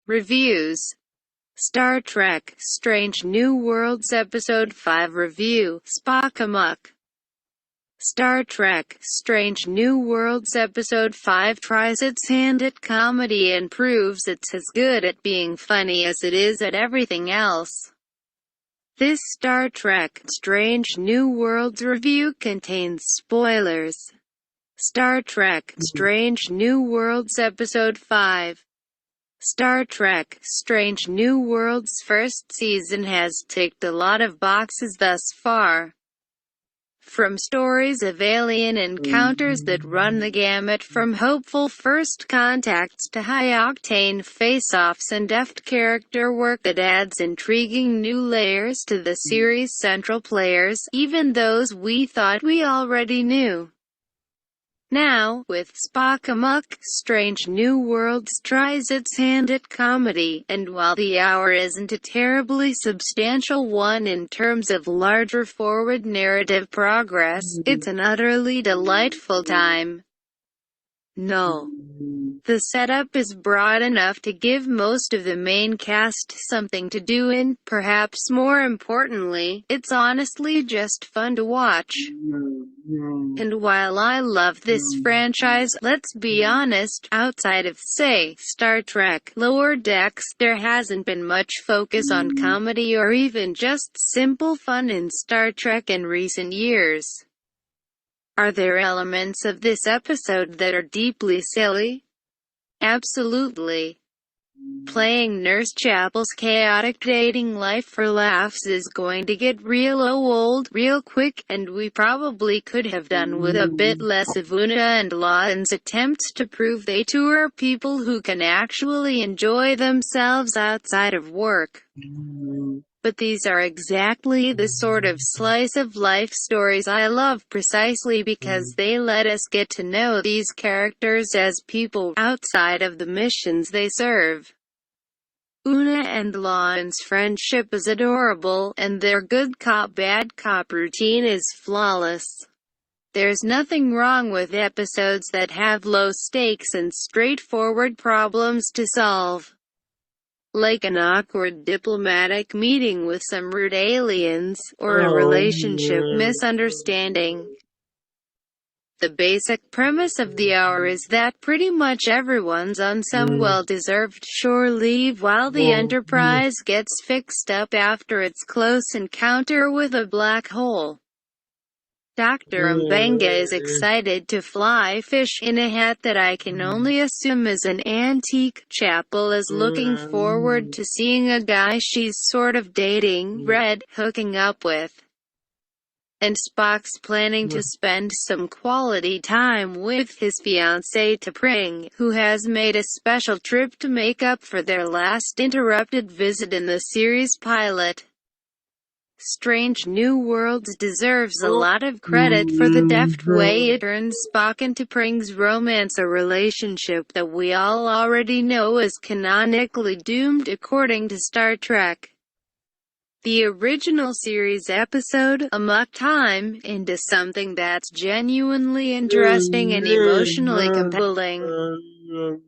Reviews: Star Trek: Strange New Worlds Episode 5 Review, Spock Amok. Star Trek: Strange New Worlds Episode 5 tries its hand at comedy and proves it's as good at being funny as it is at everything else. This Star Trek: Strange New Worlds review contains spoilers. Star Trek: Strange New Worlds Episode 5. Star Trek: Strange New Worlds' first season has ticked a lot of boxes thus far. From stories of alien encounters that run the gamut from hopeful first contacts to high-octane face-offs and deft character work that adds intriguing new layers to the series' central players, even those we thought we already knew. Now, with Spock Amok, Strange New Worlds tries its hand at comedy, and while the hour isn't a terribly substantial one in terms of larger forward narrative progress, it's an utterly delightful time. No. The setup is broad enough to give most of the main cast something to do and, perhaps more importantly, it's honestly just fun to watch. And while I love this franchise, let's be honest, outside of, say, Star Trek: Lower Decks, there hasn't been much focus on comedy or even just simple fun in Star Trek in recent years. Are there elements of this episode that are deeply silly? Absolutely. Playing Nurse Chapel's chaotic dating life for laughs is going to get real old real quick, and we probably could have done with a bit less of Una and Lawton's attempts to prove they too are people who can actually enjoy themselves outside of work. But these are exactly the sort of slice-of-life stories I love precisely because they let us get to know these characters as people outside of the missions they serve. Una and Lawton's friendship is adorable, and their good cop bad cop routine is flawless. There's nothing wrong with episodes that have low stakes and straightforward problems to solve. Like an awkward diplomatic meeting with some rude aliens, or a relationship misunderstanding. The basic premise of the hour is that pretty much everyone's on some well-deserved shore leave while the Enterprise gets fixed up after its close encounter with a black hole. Dr. Mbenga is excited to fly fish in a hat that I can only assume is an antique. Chapel is looking forward to seeing a guy she's sort of dating, Red, hooking up with. And Spock's planning to spend some quality time with his fiancée T'Pring, who has made a special trip to make up for their last interrupted visit in the series pilot. Strange New Worlds deserves a lot of credit for the deft way it turns Spock and T'Pring's romance, a relationship that we all already know is canonically doomed according to Star Trek. The original series episode, Amok Time, into something that's genuinely interesting and emotionally compelling.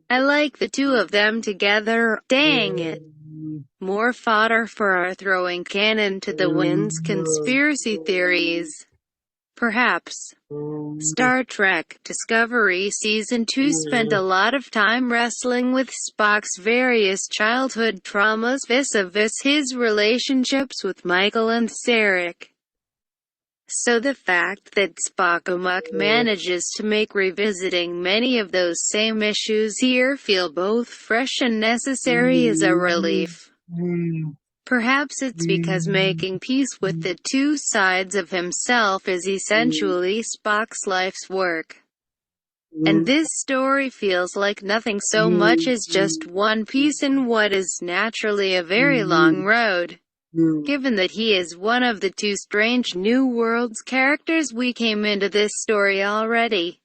I like the two of them together, dang it. More fodder for our throwing cannon to the wind's conspiracy theories. Perhaps. Star Trek: Discovery Season 2 spent a lot of time wrestling with Spock's various childhood traumas vis-a-vis his relationships with Michael and Sarek. So the fact that Spock Amok manages to make revisiting many of those same issues here feel both fresh and necessary is a relief. Perhaps it's because making peace with the two sides of himself is essentially Spock's life's work. And this story feels like nothing so much as just one piece in what is naturally a very long road. Given that he is one of the two Strange New Worlds characters we came into this story already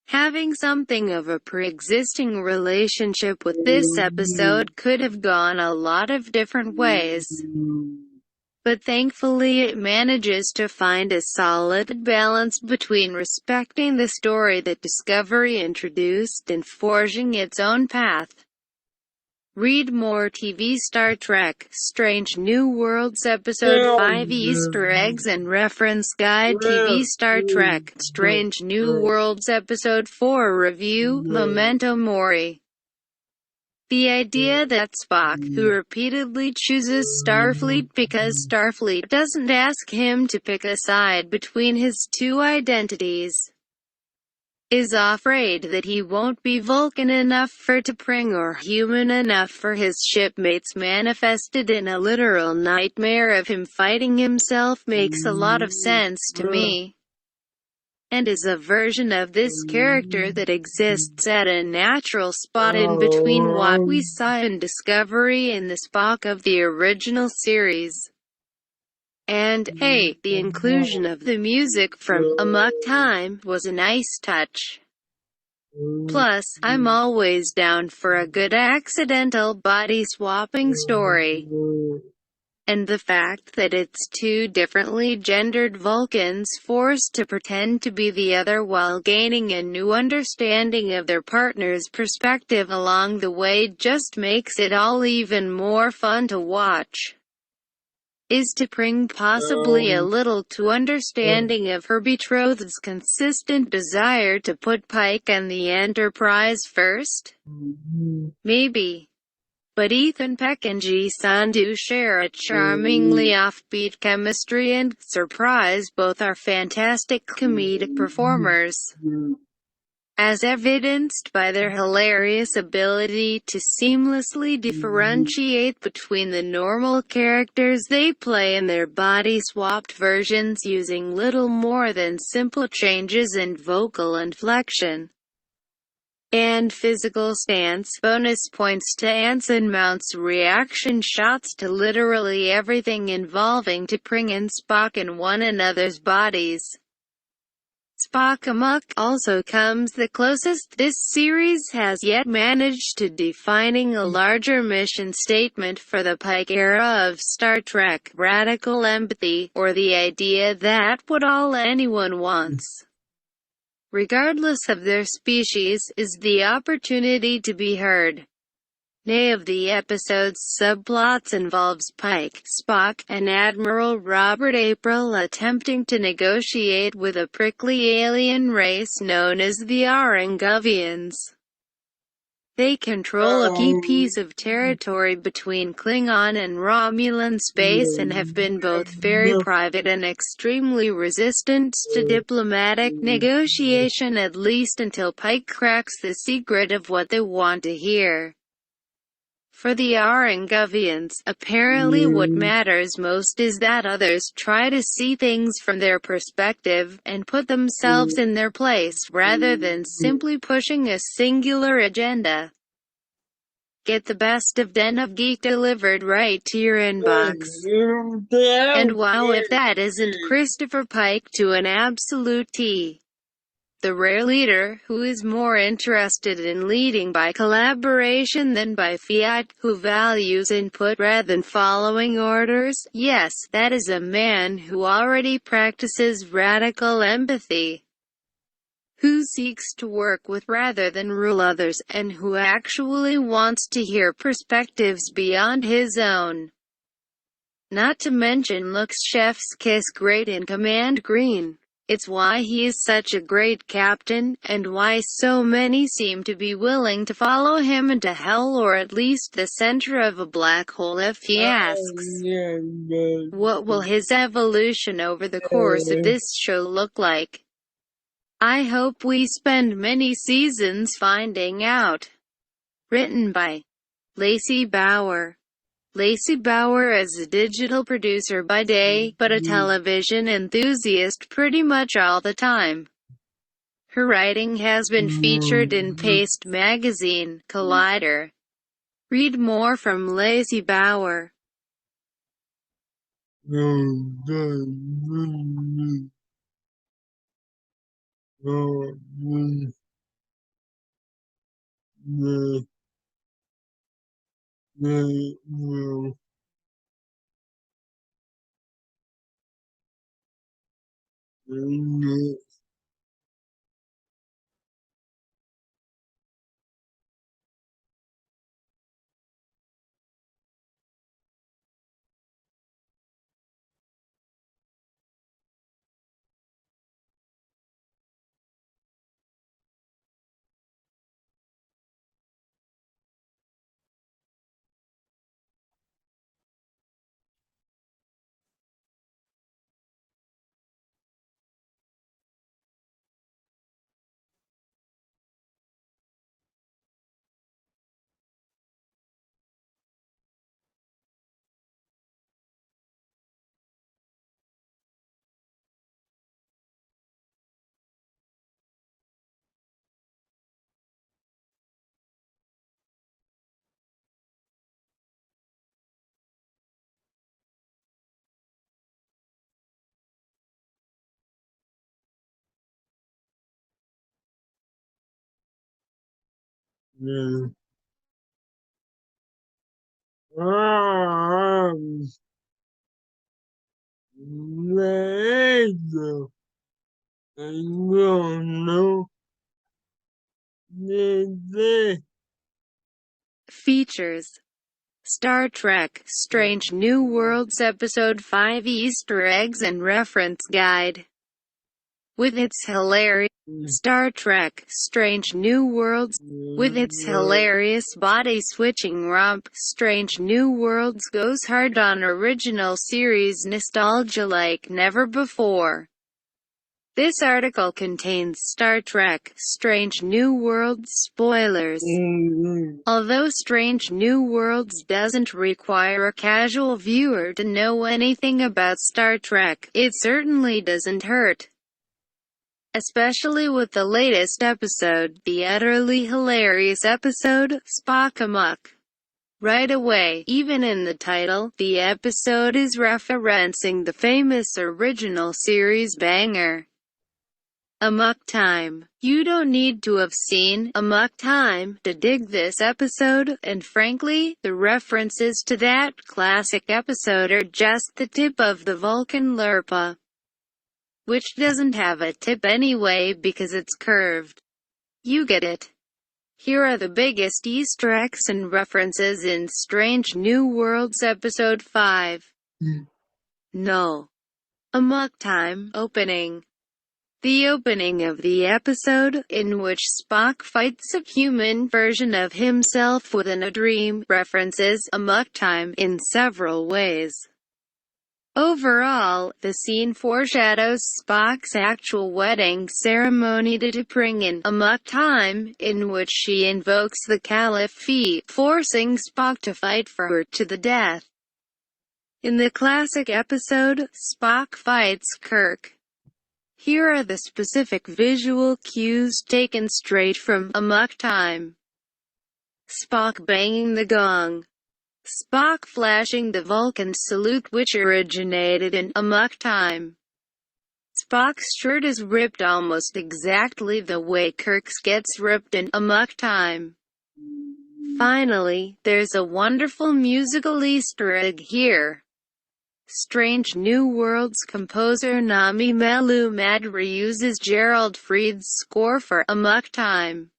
having something of a pre-existing relationship with, this episode could have gone a lot of different ways. But thankfully it manages to find a solid balance between respecting the story that Discovery introduced and forging its own path. Read more TV Star Trek Strange New Worlds Episode 5 Easter Eggs and Reference Guide TV Star Trek Strange New Worlds Episode 4 Review Memento Mori. The idea that Spock, who repeatedly chooses Starfleet because Starfleet doesn't ask him to pick a side between his two identities, is afraid that he won't be Vulcan enough for T'Pring or human enough for his shipmates manifested in a literal nightmare of him fighting himself makes a lot of sense to me, and is a version of this character that exists at a natural spot in between what we saw in Discovery and the Spock of the original series. And, hey, the inclusion of the music from Amok Time was a nice touch. Plus, I'm always down for a good accidental body-swapping story. And the fact that it's two differently gendered Vulcans forced to pretend to be the other while gaining a new understanding of their partner's perspective along the way just makes it all even more fun to watch. Is T'Pring possibly a little too understanding of her betrothed's consistent desire to put Pike and the Enterprise first? Maybe. But Ethan Peck and Ji-san do share a charmingly offbeat chemistry and, surprise, both are fantastic comedic performers, as evidenced by their hilarious ability to seamlessly differentiate between the normal characters they play and their body-swapped versions using little more than simple changes in vocal inflection and physical stance. Bonus points to Anson Mount's reaction shots to literally everything involving T'Pring and Spock in one another's bodies. Spock Amok also comes the closest this series has yet managed to defining a larger mission statement for the Pike era of Star Trek: radical empathy, or the idea that what all anyone wants, regardless of their species, is the opportunity to be heard. Nay, of the episode's subplots involves Pike, Spock, and Admiral Robert April attempting to negotiate with a prickly alien race known as the Aringovians. They control a key piece of territory between Klingon and Romulan space and have been both very private and extremely resistant to diplomatic negotiation, at least until Pike cracks the secret of what they want to hear. For the Aringovians, apparently what matters most is that others try to see things from their perspective, and put themselves in their place, rather than simply pushing a singular agenda. Get the best of Den of Geek delivered right to your inbox. And wow, if that isn't Christopher Pike to an absolute T. The rare leader, who is more interested in leading by collaboration than by fiat, who values input rather than following orders. Yes, that is a man who already practices radical empathy, who seeks to work with rather than rule others, and who actually wants to hear perspectives beyond his own. Not to mention looks chef's kiss great in Command Green. It's why he is such a great captain, and why so many seem to be willing to follow him into hell, or at least the center of a black hole, if he asks. What will his evolution over the course of this show look like? I hope we spend many seasons finding out. Written by Lacey Bauer. Lacey Bauer is a digital producer by day, but a television enthusiast pretty much all the time. Her writing has been featured in Paste Magazine, Collider. Read more from Lacey Bauer. the arms, legs, and no, the Features: Star Trek: Strange New Worlds Episode 5 Easter Eggs and Reference Guide. With its hilarious Star Trek: Strange New Worlds. With its hilarious body-switching romp, Strange New Worlds goes hard on original series nostalgia like never before. This article contains Star Trek: Strange New Worlds spoilers. Although Strange New Worlds doesn't require a casual viewer to know anything about Star Trek, it certainly doesn't hurt. Especially with the latest episode, the utterly hilarious episode, Spock Amok. Right away, even in the title, the episode is referencing the famous original series banger, Amok Time. You don't need to have seen Amok Time to dig this episode, and frankly, the references to that classic episode are just the tip of the Vulcan Lurpa, which doesn't have a tip anyway because it's curved. You get it. Here are the biggest Easter eggs and references in Strange New Worlds Episode 5. Null. Amok Time opening. The opening of the episode, in which Spock fights a human version of himself within a dream, references Amok Time in several ways. Overall, the scene foreshadows Spock's actual wedding ceremony to T'Pring in Amok Time, in which she invokes the Caliph, forcing Spock to fight for her to the death. In the classic episode, Spock fights Kirk. Here are the specific visual cues taken straight from Amok Time. Spock banging the gong. Spock flashing the Vulcan salute which originated in Amok Time. Spock's shirt is ripped almost exactly the way Kirk's gets ripped in Amok Time. Finally, there's a wonderful musical Easter egg here. Strange New Worlds composer Nami Mad reuses Gerald Fried's score for Amok Time.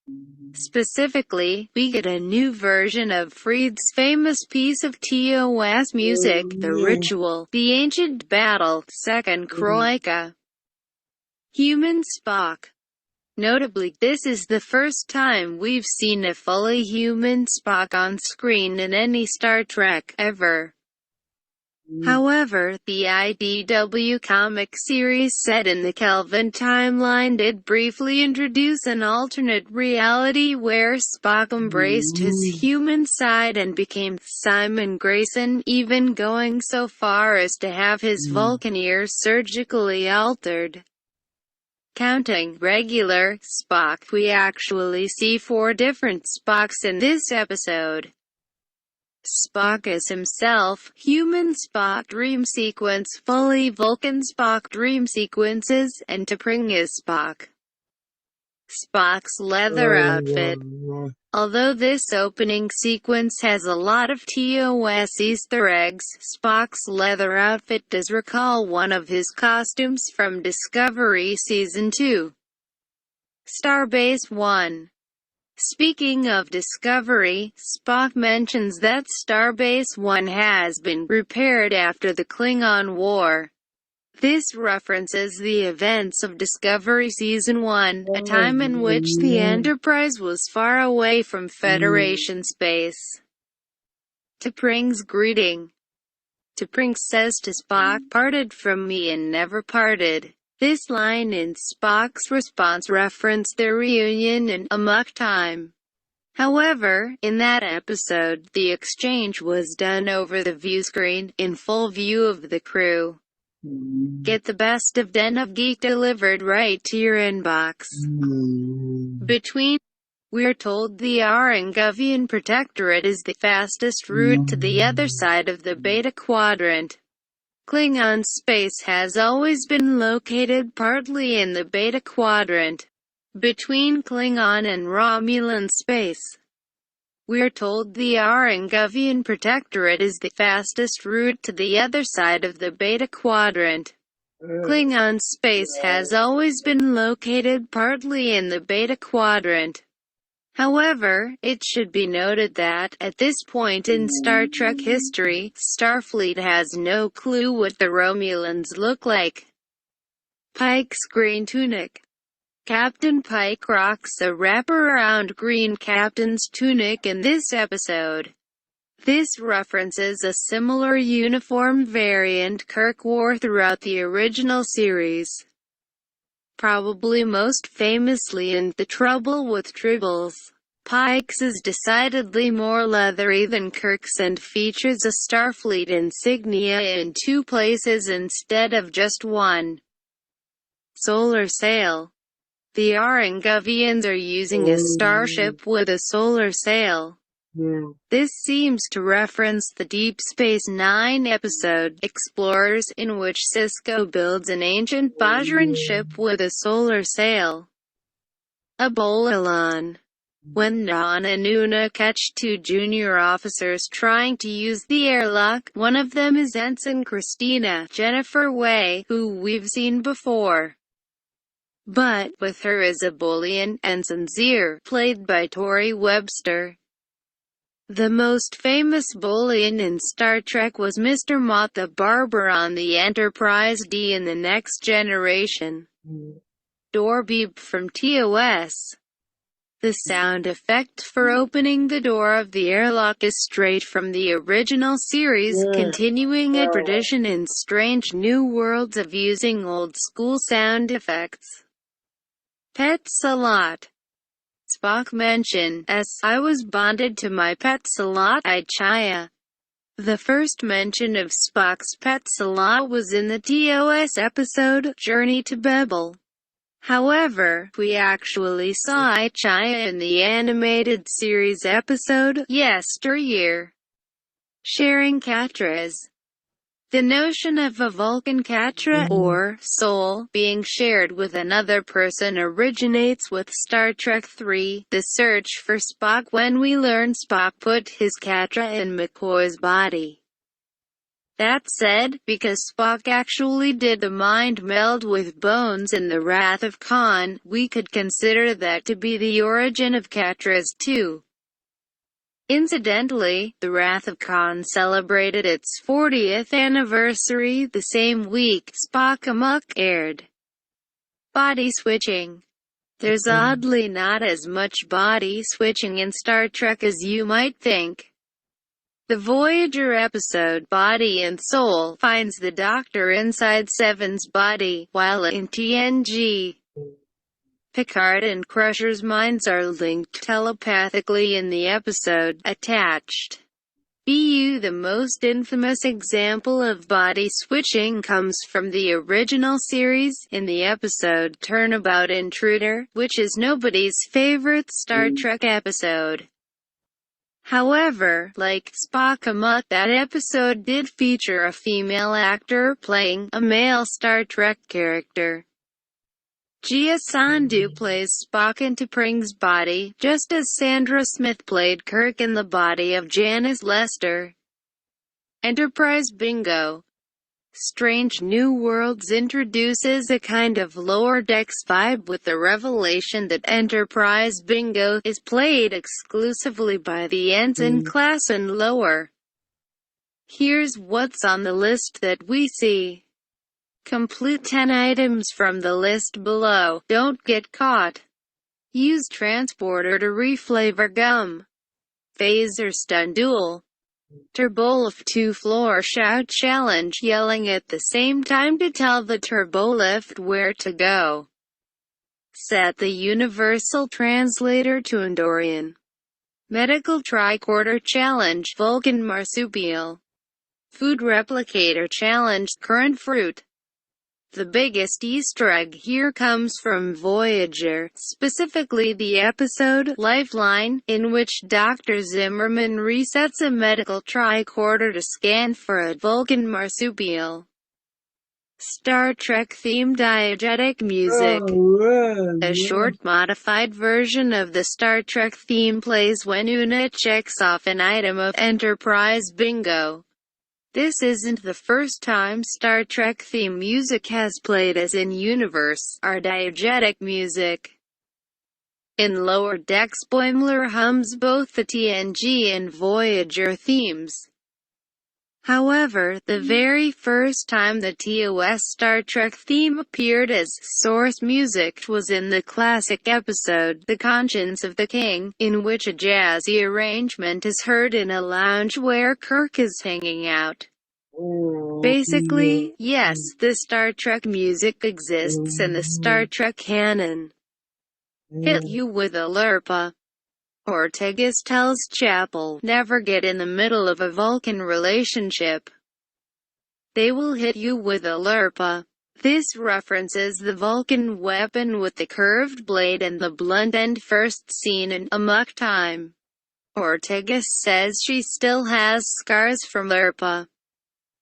Specifically, we get a new version of Fried's famous piece of TOS music, The Ritual, The Ancient Battle, Second Croika. Human Spock. Notably, this is the first time we've seen a fully human Spock on screen in any Star Trek ever. However, the IDW comic series set in the Kelvin timeline did briefly introduce an alternate reality where Spock embraced his human side and became Simon Grayson, even going so far as to have his Vulcan ears surgically altered. Counting regular Spock, we actually see 4 different Spocks in this episode. Spock as himself, human Spock dream sequence, fully Vulcan Spock dream sequences, and T'Pring as Spock. Spock's leather outfit. Although this opening sequence has a lot of TOS Easter eggs, Spock's leather outfit does recall one of his costumes from Discovery Season 2. Starbase 1. Speaking of Discovery, Spock mentions that Starbase 1 has been repaired after the Klingon War. This references the events of Discovery Season 1, a time in which the Enterprise was far away from Federation space. T'Pring's greeting. T'Pring says to Spock, "Parted from me and never parted." This line in Spock's response referenced their reunion in Amok Time. However, in that episode, the exchange was done over the viewscreen, in full view of the crew. Get the best of Den of Geek delivered right to your inbox. We're told the Aranguvian Protectorate is the fastest route to the other side of the Beta Quadrant. Klingon space has always been located partly in the Beta Quadrant, between Klingon and Romulan space. We're told the Aranguvian Protectorate is the fastest route to the other side of the Beta Quadrant. Klingon space has always been located partly in the Beta Quadrant. However, it should be noted that, at this point in Star Trek history, Starfleet has no clue what the Romulans look like. Pike's green tunic. Captain Pike rocks a wraparound green captain's tunic in this episode. This references a similar uniform variant Kirk wore throughout the original series. Probably most famously in The Trouble with Tribbles. Pike's is decidedly more leathery than Kirk's and features a Starfleet insignia in 2 places instead of just 1. Solar sail. The Aranguvians are using a starship with a solar sail. This seems to reference the Deep Space Nine episode, Explorers, in which Sisko builds an ancient Bajoran ship with a solar sail. A bolalon. When Dawn and Una catch 2 junior officers trying to use the airlock, one of them is Ensign Christina Jennifer Way, who we've seen before. But, with her is a bullion, Ensign Zier, played by Tori Webster. The most famous bullion in Star Trek was Mr. Mott the Barber on the Enterprise D in The Next Generation. Door beep from TOS. The sound effect for opening the door of the airlock is straight from the original series, continuing a tradition in Strange New Worlds of using old-school sound effects. Pet Salot. Spock mention, I was bonded to my pet Salot, Chaya. The first mention of Spock's pet Salot was in the TOS episode, Journey to Babel. However, we actually saw Chaya in the animated series episode, Yesteryear. Sharing Catras. The notion of a Vulcan Catra, or soul, being shared with another person originates with Star Trek III, The Search for Spock, when we learn Spock put his Catra in McCoy's body. That said, because Spock actually did the mind meld with Bones in The Wrath of Khan, we could consider that to be the origin of Catras too. Incidentally, The Wrath of Khan celebrated its 40th anniversary the same week Spock Amok aired. Body switching. There's oddly not as much body switching in Star Trek as you might think. The Voyager episode Body and Soul finds the Doctor inside Seven's body, while in TNG, Picard and Crusher's minds are linked telepathically in the episode Attached. The most infamous example of body switching comes from the original series, in the episode Turnabout Intruder, which is nobody's favorite Star Trek episode. However, like Spock Amok, that episode did feature a female actor playing a male Star Trek character. Gia Sandhu plays Spock in T'Pring's body, just as Sandra Smith played Kirk in the body of Janice Lester. Enterprise Bingo. Strange New Worlds introduces a kind of Lower Decks vibe with the revelation that Enterprise Bingo is played exclusively by the Ensign class and lower. Here's what's on the list that we see. Complete 10 items from the list below. Don't get caught. Use transporter to reflavor gum. Phaser stun duel. Turbolift 2 floor shout challenge, yelling at the same time to tell the turbolift where to go. Set the universal translator to Andorian. Medical tricorder challenge, Vulcan marsupial. Food replicator challenge, current fruit. The biggest Easter egg here comes from Voyager, specifically the episode Lifeline, in which Dr. Zimmerman resets a medical tricorder to scan for a Vulcan marsupial. Star Trek-themed diegetic music. A short modified version of the Star Trek theme plays when Una checks off an item of Enterprise Bingo. This isn't the first time Star Trek theme music has played as in-universe, or diegetic music. In Lower Decks, Boimler hums both the TNG and Voyager themes. However, the very first time the TOS Star Trek theme appeared as source music was in the classic episode, The Conscience of the King, in which a jazzy arrangement is heard in a lounge where Kirk is hanging out. Basically, yes, the Star Trek music exists in the Star Trek canon. Hit you with a lerpa. Ortegas tells Chapel, never get in the middle of a Vulcan relationship. They will hit you with a lerpa. This references the Vulcan weapon with the curved blade and the blunt end first seen in Amok Time. Ortegas says she still has scars from lerpa.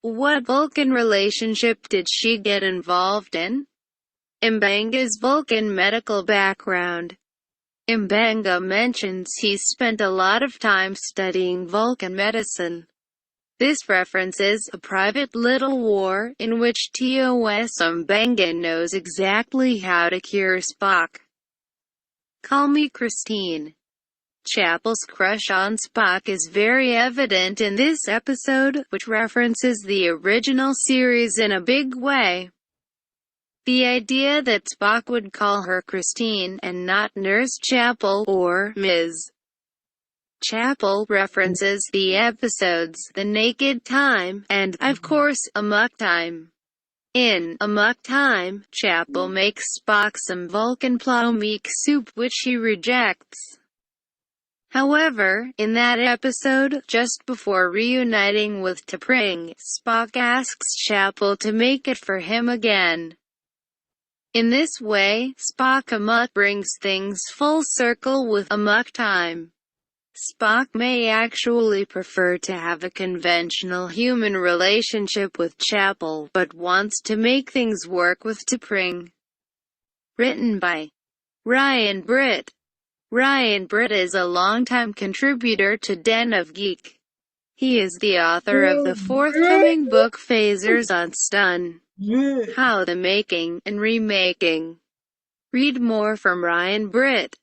What Vulcan relationship did she get involved in? Mbanga's Vulcan medical background. Mbanga mentions he spent a lot of time studying Vulcan medicine. This references a private little war, in which TOS Mbanga knows exactly how to cure Spock. Call me Christine. Chapel's crush on Spock is very evident in this episode, which references the original series in a big way. The idea that Spock would call her Christine, and not Nurse Chapel, or Ms. Chapel, references the episodes The Naked Time, and, of course, Amok Time. In Amok Time, Chapel makes Spock some Vulcan plow meat soup which he rejects. However, in that episode, just before reuniting with T'Pring, Spock asks Chapel to make it for him again. In this way, Spock Amok brings things full circle with Amok Time. Spock may actually prefer to have a conventional human relationship with Chapel, but wants to make things work with T'Pring. Written by Ryan Britt. Ryan Britt is a longtime contributor to Den of Geek. He is the author of the forthcoming book Phasers on Stun. How the Making and Remaking. Read more from Ryan Britt.